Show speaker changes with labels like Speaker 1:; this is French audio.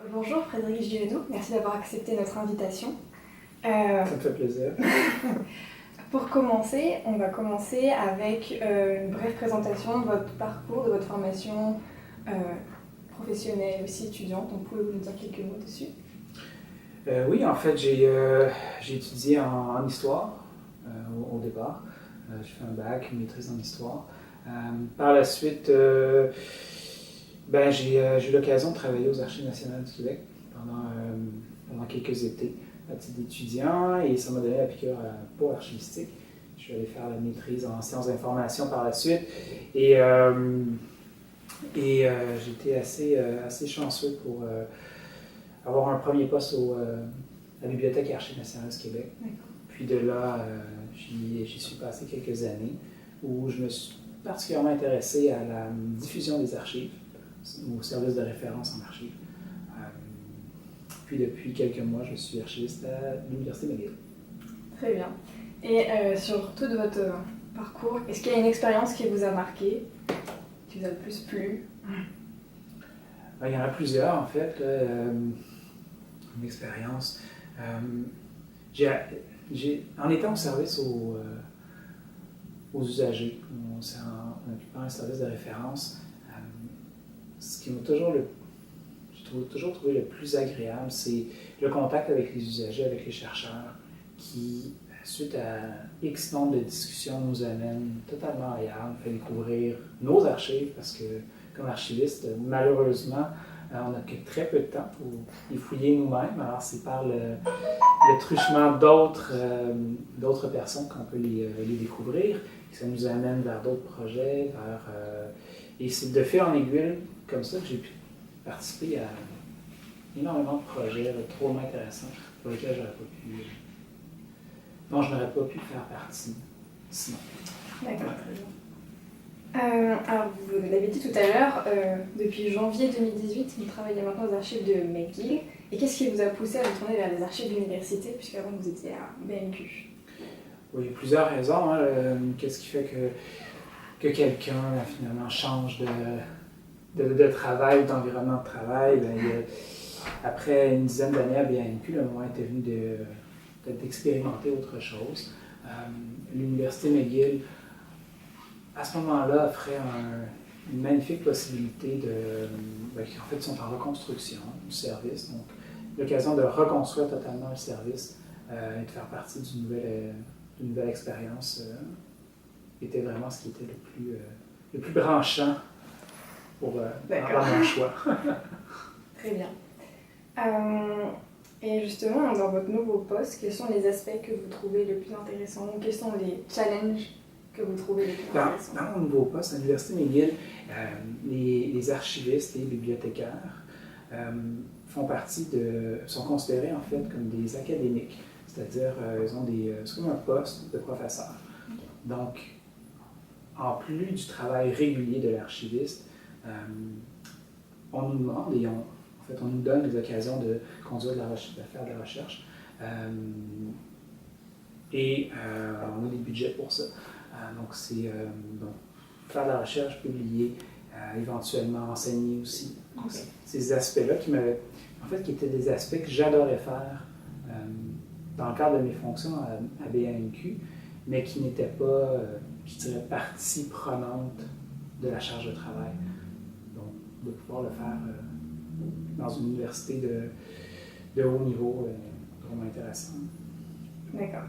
Speaker 1: Bonjour Frédéric Giono, merci d'avoir accepté notre invitation.
Speaker 2: Ça me fait plaisir.
Speaker 1: Pour commencer, on va commencer avec une brève présentation de votre parcours, de votre formation professionnelle, aussi étudiante. Donc pouvez-vous nous dire quelques mots dessus?
Speaker 2: Oui, en fait, j'ai étudié en histoire au départ. J'ai fait un bac, une maîtrise en histoire. Par la suite, j'ai eu l'occasion de travailler aux Archives nationales du Québec pendant quelques étés à titre d'étudiant et ça m'a donné la piqûre pour l'archivistique. Je suis allé faire la maîtrise en sciences d'information par la suite et j'étais assez chanceux pour avoir un premier poste à la Bibliothèque et Archives nationales du Québec. Puis de là, j'y suis passé quelques années où je me suis particulièrement intéressé à la diffusion des archives, au service de référence en archives. Puis depuis quelques mois, je suis archiviste à l'Université McGill.
Speaker 1: Très bien. Et sur tout de votre parcours, est-ce qu'il y a une expérience qui vous a marqué, qui vous a le plus plu?
Speaker 2: Il y en a plusieurs, en fait. Une expérience. En étant au service aux usagers, en occupant un service de référence, ce qui m'a toujours trouvé le plus agréable, c'est le contact avec les usagers, avec les chercheurs, qui, suite à X nombre de discussions, nous amènent totalement ailleurs, nous fait découvrir nos archives, parce que, comme archiviste, malheureusement, on n'a que très peu de temps pour les fouiller nous-mêmes, alors c'est par le truchement d'autres personnes qu'on peut les découvrir, et ça nous amène vers d'autres projets, et c'est de fil en aiguille comme ça que j'ai pu participer à énormément de projets drôlement intéressants pour lesquels je n'aurais pas pu faire partie sinon.
Speaker 1: D'accord, très bien. Alors, vous l'avez dit tout à l'heure, depuis janvier 2018, vous travaillez maintenant aux archives de McGill. Et qu'est-ce qui vous a poussé à vous tourner vers les archives de l'université, puisqu'avant vous étiez à BNQ?
Speaker 2: Oui, il y a plusieurs raisons. Qu'est-ce qui fait que quelqu'un finalement change de travail ou d'environnement de travail? Après une dizaine d'années à BNQ, le moment était venu d'expérimenter autre chose. L'Université McGill, à ce moment-là, offrait une magnifique possibilité en fait, ils sont en reconstruction du service, donc l'occasion de reconstruire totalement le service et de faire partie d'une nouvelle expérience était vraiment ce qui était le plus branchant pour avoir mon choix.
Speaker 1: Très bien. Et justement, dans votre nouveau poste, quels sont les aspects que vous trouvez les plus intéressants? Quels sont les challenges que vous trouvez les plus intéressants?
Speaker 2: Dans mon nouveau poste à l'Université McGill, les archivistes et les bibliothécaires sont considérés en fait comme des académiques, c'est-à-dire ils ont c'est comme un poste de professeur. Okay. Donc, en plus du travail régulier de l'archiviste, on nous demande on nous donne des occasions de conduire de faire de la recherche et on a des budgets pour ça. Donc, c'est faire de la recherche, publier, éventuellement enseigner aussi. Donc, okay. Ces aspects-là qui étaient des aspects que j'adorais faire dans le cadre de mes fonctions à BNQ, mais qui n'étaient pas, je dirais, partie prenante de la charge de travail. Donc, de pouvoir le faire dans une université de haut niveau, vraiment intéressant.
Speaker 1: D'accord.